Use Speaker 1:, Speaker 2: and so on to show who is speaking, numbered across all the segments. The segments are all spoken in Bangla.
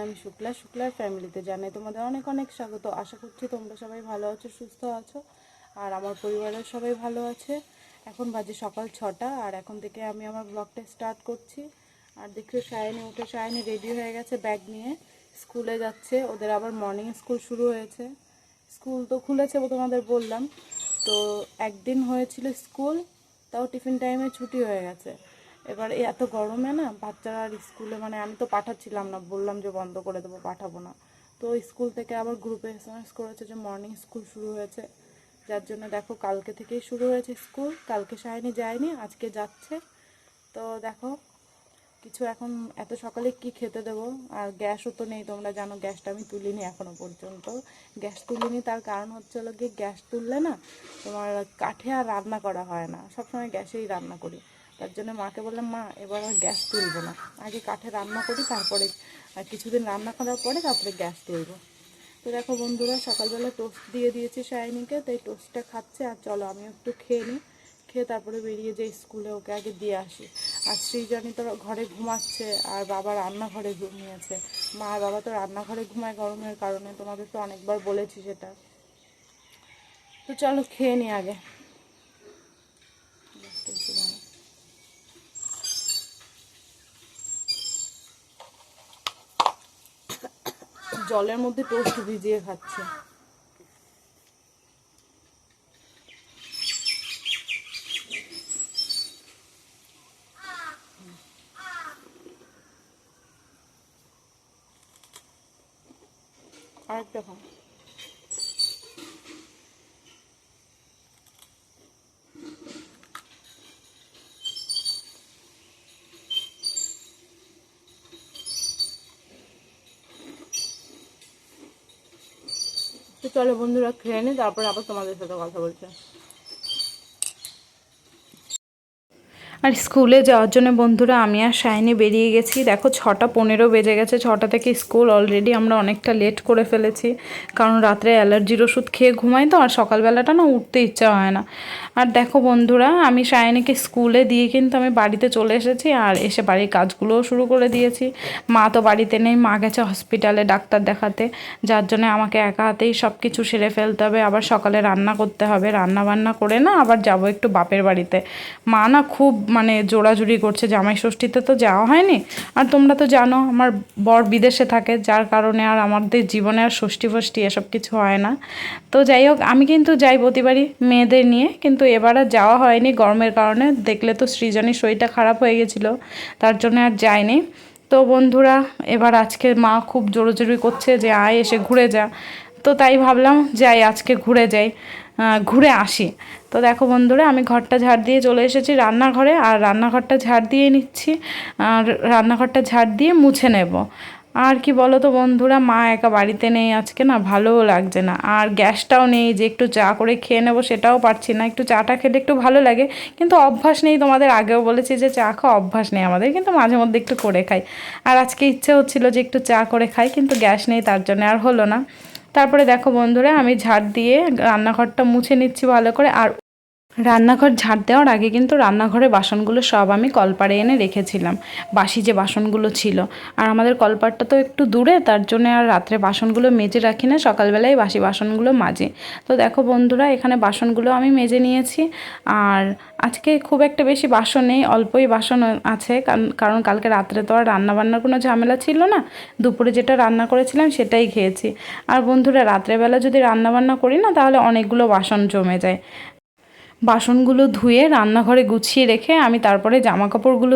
Speaker 1: আমি শুক্লার ফ্যামিলিতে জানাই তোমাদের অনেক অনেক স্বাগত। আশা করছি তোমরা সবাই ভালো আছো, সুস্থ আছো, আর আমার পরিবারের সবাই ভালো আছে। এখন বাজে সকাল 6টা, আর এখন থেকে আমি আমার ব্লগটা স্টার্ট করছি। আর দেখো সায়নী রেডি হয়ে গেছে, ব্যাগ নিয়ে স্কুলে যাচ্ছে। ওদের আবার মর্নিং স্কুল শুরু হয়েছে। স্কুল তো খুলেছে তোমাদের বললাম, তো একদিন হয়েছিল স্কুল, তাও টিফিন টাইমে ছুটি হয়ে গেছে। এবার এত গরমে না বাচ্চারা আর স্কুলে, মানে আমি তো পাঠাচ্ছিলাম না, বললাম যে বন্ধ করে দেবো, পাঠাবো না। তো স্কুল থেকে আবার গ্রুপে এসএমএস করেছে যে মর্নিং স্কুল শুরু হয়েছে, যার জন্য দেখো কালকে থেকেই শুরু হয়েছে স্কুল। কালকে সায়নী যায়নি, আজকে যাচ্ছে। তো দেখো কিছু এখন এত সকালে কি খেতে দেবো, আর গ্যাসও তো নেই, তোমরা জানো গ্যাসটা আমি তুলিনি এখনো পর্যন্ত। গ্যাস তুলিনি তার কারণ হচ্ছে হলো গিয়ে, গ্যাস তুললে না তোমার কাঠে আর রান্না করা হয় না, সবসময় গ্যাসেই রান্না করি। তার জন্য মাকে বললাম, মা এবার আর গ্যাস তুলবো না, আগে কাঠে রান্না করি, তারপরে কিছুদিন রান্না করার পরে তারপরে গ্যাস তুলবো। তো দেখো বন্ধুরা, সকালবেলা টোস্ট দিয়ে দিয়েছি সায়নীকে, তাই টোস্টটা খাচ্ছে। আর চলো আমি একটু খেয়ে নিই, খেয়ে তারপরে বেরিয়ে যাই স্কুলে, ওকে আগে দিয়ে আসি। আর সৃজনী তো ঘরে ঘুমাচ্ছে, আর বাবা রান্নাঘরে ঘুমিয়েছে। মা আর বাবা তো রান্নাঘরে ঘুমায় গরমের কারণে, তোমাদের তো অনেকবার বলেছি সেটা। তো চলো খেয়ে নিই আগে। জলের মধ্যে টোস্ট ভিজিয়ে খাচ্ছে। আরেকটা খাও। তো চলো বন্ধুরা খেয়ে নিই, তারপরে আবার তোমাদের সাথে কথা বলছি। আর স্কুলে যাওয়ার জন্য বন্ধুরা আমি আর সায়নী বেরিয়ে গেছি। দেখো 6:15 বেজে গেছে, 6টা থেকে স্কুল। অলরেডি আমরা অনেকটা লেট করে ফেলেছি, কারণ রাত্রে অ্যালার্জির ওষুধ খেয়ে ঘুমাই তো, আর সকালবেলাটা না উঠতে ইচ্ছা হয় না। আর দেখো বন্ধুরা, আমি সায়নীকে স্কুলে দিয়ে কিন্তু আমি বাড়িতে চলে এসেছি, আর এসে বাড়ির কাজগুলোও শুরু করে দিয়েছি। মা তো বাড়িতে নেই, মা গেছে হসপিটালে ডাক্তার দেখাতে, যার জন্য আমাকে একা হাতেই সব কিছু সেরে ফেলতে হবে। আবার সকালে রান্না করতে হবে, রান্না বান্না করে না আবার যাব একটু বাপের বাড়িতে। মা না খুব মানে জোরাজুরি করছে, জামাই ষষ্ঠীতে তো যাওয়া হয়নি। আর তোমরা তো জানো আমার বর বিদেশে থাকে, যার কারণে আর আমাদের জীবনে আর ষষ্ঠী ফষ্ঠী এসব কিছু হয় না। তো যাই হোক, আমি কিন্তু যাই প্রতিবারই মেয়েদের নিয়ে, কিন্তু এবার আর যাওয়া হয়নি গরমের কারণে। দেখলে তো সৃজনীর শরীরটা খারাপ হয়ে গেছিলো, তার জন্য আর যাইনি। তো বন্ধুরা, এবার আজকে মা খুব জোরাজুরি করছে যে আয় এসে ঘুরে যা। তো তাই ভাবলাম যাই, আজকে ঘুরে যাই, ঘুরে আসি। তো দেখো বন্ধুরা, আমি ঘরটা ঝাড় দিয়ে চলে এসেছি রান্নাঘরে, আর রান্নাঘরটা ঝাড় দিয়ে নিচ্ছি, আর রান্নাঘরটা ঝাড় দিয়ে মুছে নেব। আর কি বলো তো বন্ধুরা, মা একা বাড়িতে নেই আজকে, না ভালোও লাগছে না। আর গ্যাসটাও নেই যে একটু চা করে খেয়ে নেবো, সেটাও পারছি না। একটু চাটা খেলে একটু ভালো লাগে, কিন্তু অভ্যাস নেই। তোমাদের আগেও বলেছি যে চা খাওয়া অভ্যাস নেই আমাদের, কিন্তু মাঝে মধ্যে একটু করে খাই। আর আজকে ইচ্ছে হচ্ছিলো যে একটু চা করে খাই, কিন্তু গ্যাস নেই, তার জন্য আর হলো না। তারপরে দেখো বন্ধুরা, আমি ঝাড় দিয়ে রান্নাঘরটা মুছে নিচ্ছি ভালো করে। আর রান্নাঘর ঝাড় দেওয়ার আগে কিন্তু রান্নাঘরে বাসনগুলো সব আমি কলপাড়ে এনে রেখেছিলাম, বাসি যে বাসনগুলো ছিল। আর আমাদের কলপাড়টা তো একটু দূরে, তার জন্য আর রাত্রে বাসনগুলো মেজে রাখি না, সকালবেলায় বাসি বাসনগুলো মাজি। তো দেখো বন্ধুরা, এখানে বাসনগুলো আমি মেজে নিয়েছি। আর আজকে খুব একটা বেশি বাসন নেই, অল্পই বাসন আছে, কারণ কালকে রাত্রে তো আর রান্নাবান্নার কোনো ঝামেলা ছিল না। দুপুরে যেটা রান্না করেছিলাম সেটাই খেয়েছি। আর বন্ধুরা, রাত্রেবেলা যদি রান্নাবান্না করি না, তাহলে অনেকগুলো বাসন জমে যায়। বাসনগুলো ধুয়ে রান্নাঘরে গুছিয়ে রেখে আমি তারপরে জামা কাপড়গুলো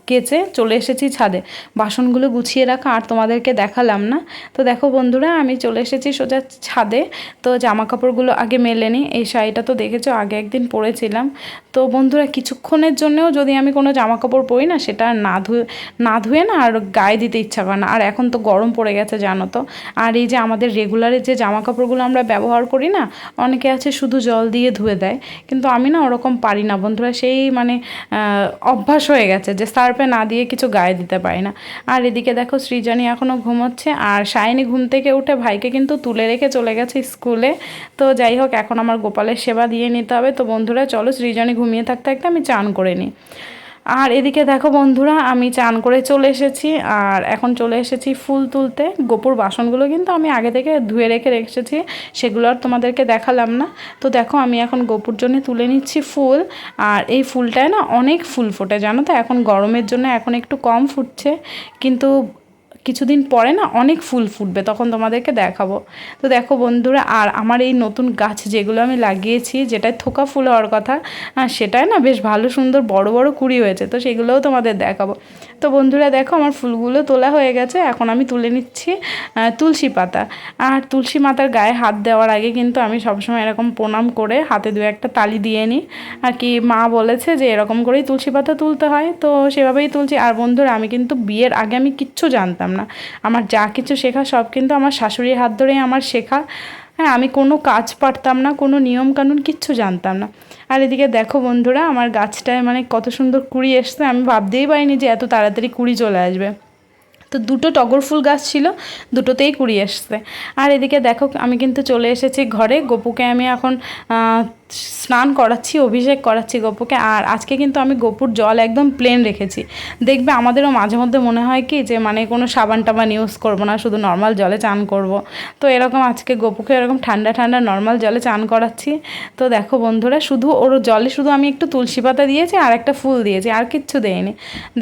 Speaker 1: কেচে চলে এসেছি ছাদে। বাসনগুলো গুছিয়ে রাখা আর তোমাদেরকে দেখালাম না। তো দেখো বন্ধুরা, আমি চলে এসেছি সোজা ছাদে। তো জামা কাপড়গুলো আগে মেলে নিই। এই শাড়িটা তো দেখেছো আগে একদিন পরেছিলাম। তো বন্ধুরা, কিছুক্ষণের জন্যও যদি আমি কোনো জামা কাপড় পরি না, সেটা না ধুয়ে না আর গায়ে দিতে ইচ্ছা করে না। আর এখন তো গরম পড়ে গেছে জানো তো। আর এই যে আমাদের রেগুলারের যে জামা কাপড়গুলো আমরা ব্যবহার করি না, অনেকে আছে শুধু জল দিয়ে ধুয়ে দেয়, কিন্তু আমি না ওরকম পারি না বন্ধুরা। সেই মানে অভ্যাস হয়ে গেছে যে সার্ফে না দিয়ে কিছু গায়ে দিতে পারি না। আর এদিকে দেখো সৃজনী এখনও ঘুমোচ্ছে, আর সায়নী ঘুম থেকে উঠে ভাইকে কিন্তু তুলে রেখে চলে গেছে স্কুলে। তো যাই হোক, এখন আমার গোপালের সেবা দিয়ে নিতে হবে। তো বন্ধুরা চলো, সৃজনী ঘুমিয়ে থাকতে থাকতে আমি চান করে নিই। আর এদিকে দেখো বন্ধুরা, আমি চান করে চলে এসেছি আর এখন চলে এসেছি ফুল তুলতে। গোপুর বাসনগুলো কিন্তু আমি আগে থেকে ধুয়ে রেখে রেখেছি, সেগুলো আর তোমাদেরকে দেখালাম না। তো দেখো আমি এখন গোপুর জন্য তুলে নিচ্ছি ফুল। আর এই ফুলটায় না অনেক ফুল ফোটে জানো তো, এখন গরমের জন্য এখন একটু কম ফুটছে, কিন্তু কিছুদিন পরে না অনেক ফুল ফুটবে, তখন তোমাদেরকে দেখাবো। তো দেখো বন্ধুরা, আর আমার এই নতুন গাছ যেগুলো আমি লাগিয়েছি, যেটায় থোকা ফুল হওয়ার কথা, সেটাই না বেশ ভালো সুন্দর বড় বড় কুঁড়ি হয়েছে, তো সেগুলোও তোমাদের দেখাবো। তো বন্ধুরা দেখো আমার ফুলগুলো তোলা হয়ে গেছে, এখন আমি তুলে নিচ্ছি তুলসী পাতা। আর তুলসী মাতার গায়ে হাত দেওয়ার আগে কিন্তু আমি সবসময় এরকম প্রণাম করে হাতে দু একটা তালি দিয়ে নিই। আর কি মা বলেছে যে এরকম করেই তুলসী পাতা তুলতে হয়, তো সেভাবেই তুলছি। আর বন্ধুরা আমি কিন্তু বিয়ের আগে আমি কিচ্ছু জানতাম না, আমার যা কিছু শেখা সব কিন্তু আমার শাশুড়ির হাত ধরেই আমার শেখা। হ্যাঁ, আমি কোনো কাজ পারতাম না, কোনো নিয়মকানুন কিচ্ছু জানতাম না। আর এদিকে দেখো বন্ধুরা আমার গাছটায় মানে কত সুন্দর কুঁড়ি এসছে, আমি ভাবতেই পারিনি যে এত তাড়াতাড়ি কুঁড়ি চলে আসবে। তো দুটো টগর ফুল গাছ ছিল, দুটোতেই কুড়ি এসছে। আর এদিকে দেখো আমি কিন্তু চলে এসেছি ঘরে, গপুকে আমি এখন স্নান করাচ্ছি, অভিষেক করাচ্ছি গপুকে। আর আজকে কিন্তু আমি গপুর জল একদম প্লেন রেখেছি। দেখবে আমাদেরও মাঝে মধ্যে মনে হয় কি যে মানে কোনো সাবান টাবান ইউজ করবো না, শুধু নর্মাল জলে চান করব। তো এরকম আজকে গপুকে এরকম ঠান্ডা ঠান্ডা নর্মাল জলে চান করাচ্ছি। তো দেখো বন্ধুরা শুধু ওর জলে শুধু আমি একটু তুলসী পাতা দিয়েছি আর একটা ফুল দিয়েছি, আর কিচ্ছু দেয়নি।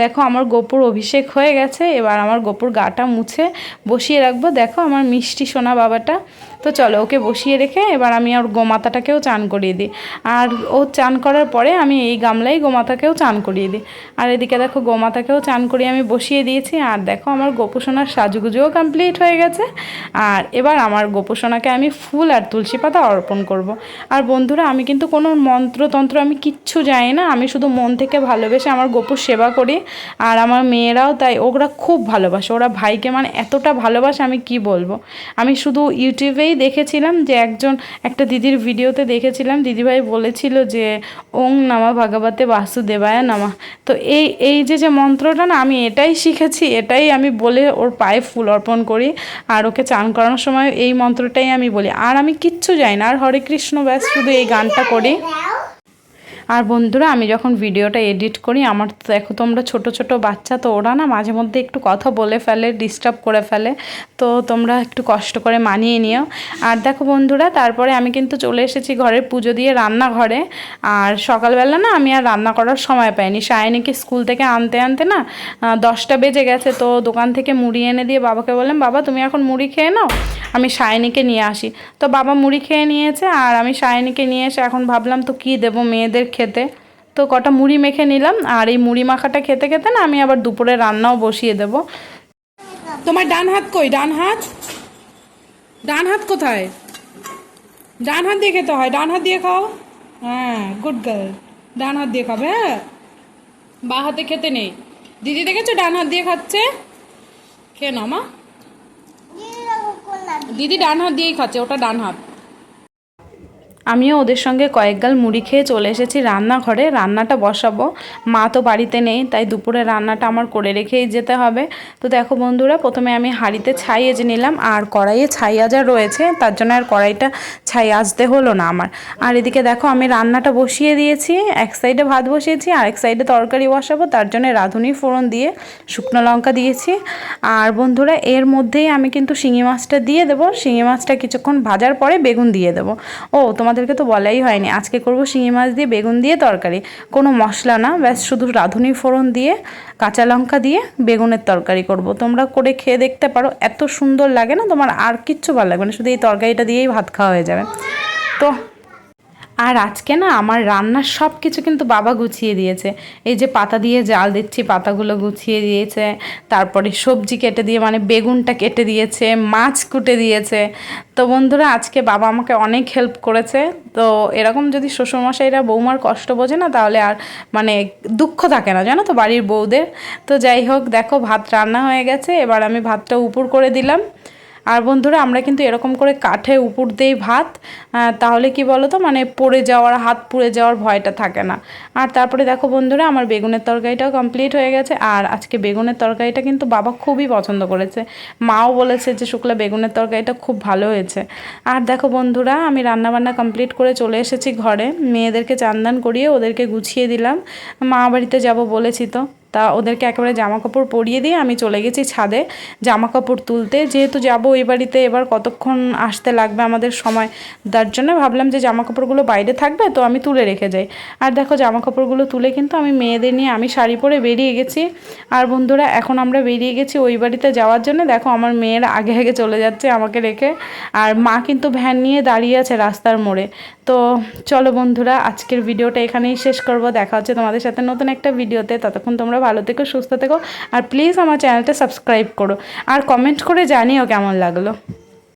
Speaker 1: দেখো আমার গপুর অভিষেক হয়ে গেছে, এবার আমার গপুর গাটা মুছে বসিয়ে রাখবো। দেখো আমার মিষ্টি সোনা বাবাটা। তো চলো ওকে বসিয়ে রেখে এবার আমি ওর গোমাতাটাকেও চান করিয়ে দিই। আর ও চান করার পরে আমি এই গামলায় গোমাতাকেও চান করিয়ে দিই। আর এদিকে দেখো গোমাতাকেও চান করিয়ে আমি বসিয়ে দিয়েছি। আর দেখো আমার গোপুসোনার সাজুগুজুও কমপ্লিট হয়ে গেছে। আর এবার আমার গোপুসোনাকে আমি ফুল আর তুলসী পাতা অর্পণ করব। আর বন্ধুরা আমি কিন্তু কোনো মন্ত্রতন্ত্র আমি কিচ্ছু জানি না, আমি শুধু মন থেকে ভালোবেসে আমার গোপুর সেবা করি। আর আমার মেয়েরাও তাই, ওরা খুব ভালোবাসে, ওরা ভাইকে মানে এতটা ভালোবাসে আমি কি বলবো। আমি শুধু ইউটিউবেই দেখেছিলাম যে একটা দিদির ভিডিওতে দেখেছিলাম, দিদিভাই বলেছিল যে ওং নমঃ ভগবতে বাসুদেবায় নমঃ। তো এই যে মন্ত্রটা না আমি এটাই শিখেছি, এটাই আমি বলে ওর পায়ে ফুল অর্পণ করি। আর ওকে চান করানোর সময় এই মন্ত্রটাই আমি বলি, আর আমি কিচ্ছু জানি না। আর হরে কৃষ্ণ ব্যাস শুধু এই গানটা করি। আর বন্ধুরা আমি যখন ভিডিওটা এডিট করি, আমার তো দেখো তোমরা ছোট ছোট বাচ্চা, তো ওরা না মাঝে মধ্যে একটু কথা বলে ফেলে, ডিস্টার্ব করে ফেলে, তো তোমরা একটু কষ্ট করে মানিয়ে নিও। আর দেখো বন্ধুরা তারপরে আমি কিন্তু চলে এসেছি ঘরের পুজো দিয়ে রান্নাঘরে। আর সকালবেলা না আমি আর রান্না করার সময় পাইনি, সায়নীকে স্কুল থেকে আনতে আনতে না 10টা বেজে গেছে। তো দোকান থেকে মুড়ি এনে দিয়ে বাবাকে বললাম, বাবা তুমি এখন মুড়ি খেয়ে নাও, আমি সায়নীকে নিয়ে আসি। তো বাবা মুড়ি খেয়ে নিয়েছে, আর আমি সায়নীকে নিয়ে এসে এখন ভাবলাম তো কী দেবো মেয়েদের খেতে। তো কটা মুড়ি মেখে নিলাম, আর এই মুড়ি মাখাটা খেতে খেতে না আমি আবার দুপুরে রান্নাও বসিয়ে দেব। তোমার ডান হাত কই? ডান হাত, ডান হাত কোথায়? ডান হাত দিয়ে খেতে হয়, ডান হাত দিয়ে খাও। হ্যাঁ গুড গার্ল, ডান হাত দিয়ে খাবে। হ্যাঁ, বা হাতে খেতে নেই। দিদি দেখেছো ডান হাত দিয়ে খাচ্ছে, খেয়ে নাও মা। দিদি ডান হাত দিয়েই খাচ্ছে, ওটা ডান হাত। আমিও ওদের সঙ্গে কয়েক গাল মুড়ি খেয়ে চলে এসেছি রান্নাঘরে, রান্নাটা বসাবো। মা তো বাড়িতে নেই, তাই দুপুরে রান্নাটা আমার করে রেখেই যেতে হবে। তো দেখো বন্ধুরা প্রথমে আমি হাঁড়িতে ছাই এজে নিলাম, আর কড়াইয়ে ছাই আজা রয়েছে, তার জন্য আর কড়াইটা ছাই আজতে হলো না আমার। আর এদিকে দেখো আমি রান্নাটা বসিয়ে দিয়েছি, এক সাইডে ভাত বসিয়েছি আর এক সাইডে তরকারি বসাবো, তার জন্য রাঁধুনি ফোড়ন দিয়ে শুকনো লঙ্কা দিয়েছি। আর বন্ধুরা এর মধ্যেই আমি কিন্তু শিঙি মাছটা দিয়ে দেবো, শিঙি মাছটা কিছুক্ষণ ভাজার পরে বেগুন দিয়ে দেবো। ও তোমাদেরকে তো বলাই হয়নি, আজকে করব শিঙি মাছ দিয়ে বেগুন দিয়ে তরকারি, কোনো মশলা না, ব্যাস শুধু রাঁধুনি ফোড়ন দিয়ে কাঁচা লঙ্কা দিয়ে বেগুনের তরকারি করব। তোমরা করে খেয়ে দেখতে পারো, এত সুন্দর লাগে না, তোমার আর কিচ্ছু ভালো লাগবে না, শুধু এই তরকারিটা দিয়েই ভাত খাওয়া হয়ে যাবে। তো আর আজকে না আমার রান্নার সব কিছু কিন্তু বাবা গুছিয়ে দিয়েছে। এই যে পাতা দিয়ে জাল দিচ্ছি, পাতাগুলো গুছিয়ে দিয়েছে, তারপরে সবজি কেটে দিয়ে মানে বেগুনটা কেটে দিয়েছে, মাছ কুটে দিয়েছে। তো বন্ধুরা আজকে বাবা আমাকে অনেক হেল্প করেছে। তো এরকম যদি শ্বশুরমশাইরা বৌমার কষ্ট বোঝে না, তাহলে আর মানে দুঃখ থাকে না জানো তো বাড়ির বউদের। তো যাই হোক দেখো ভাত রান্না হয়ে গেছে, এবার আমি ভাতটা উপর করে দিলাম। আর বন্ধুরা আমরা কিন্তু এরকম করে কাঠে উপর দিয়েই ভাত, তাহলে কি বলো তো মানে পড়ে যাওয়ার, হাত পুড়ে যাওয়ার ভয়টা থাকে না। আর তারপরে দেখো বন্ধুরা আমার বেগুনের তরকারিটাও কমপ্লিট হয়ে গেছে। আর আজকে বেগুনের তরকারিটা কিন্তু বাবা খুবই পছন্দ করেছে, মাও বলেছে যে শুক্লা বেগুনের তরকারিটা খুব ভালো হয়েছে। আর দেখো বন্ধুরা আমি রান্নাবান্না কমপ্লিট করে চলে এসেছি ঘরে, মেয়েদেরকে চান দান করিয়ে ওদেরকে গুছিয়ে দিলাম, মা বাড়িতে যাব বলেছি তো, তা ওদেরকে একেবারে জামা কাপড় পরিয়ে দিয়ে আমি চলে গেছি ছাদে জামা কাপড় তুলতে, যেহেতু যাব ওই বাড়িতে এবার কতক্ষণ আসতে লাগবে আমাদের সময়, তার জন্য ভাবলাম যে জামা কাপড়গুলো বাইরে থাকবে তো আমি তুলে রেখে যাই। আর দেখো জামা কাপড়গুলো তুলে কিন্তু আমি মেয়েদের নিয়ে আমি শাড়ি পরে বেরিয়ে গেছি। আর বন্ধুরা এখন আমরা বেরিয়ে গেছি ওই বাড়িতে যাওয়ার জন্য। দেখো আমার মেয়েরা আগে আগে চলে যাচ্ছে আমাকে রেখে, আর মা কিন্তু ভ্যান নিয়ে দাঁড়িয়ে আছে রাস্তার মোড়ে। তো চলো বন্ধুরা আজকের ভিডিওটা এখানেই শেষ করব, দেখা হচ্ছে তোমাদের সাথে নতুন একটা ভিডিওতে। ততক্ষণ তোমরা ভালো থেকো, সুস্থ থেকো, আর প্লিজ আমার চ্যানেলটা সাবস্ক্রাইব করো, আর কমেন্ট করে জানিও কেমন লাগলো।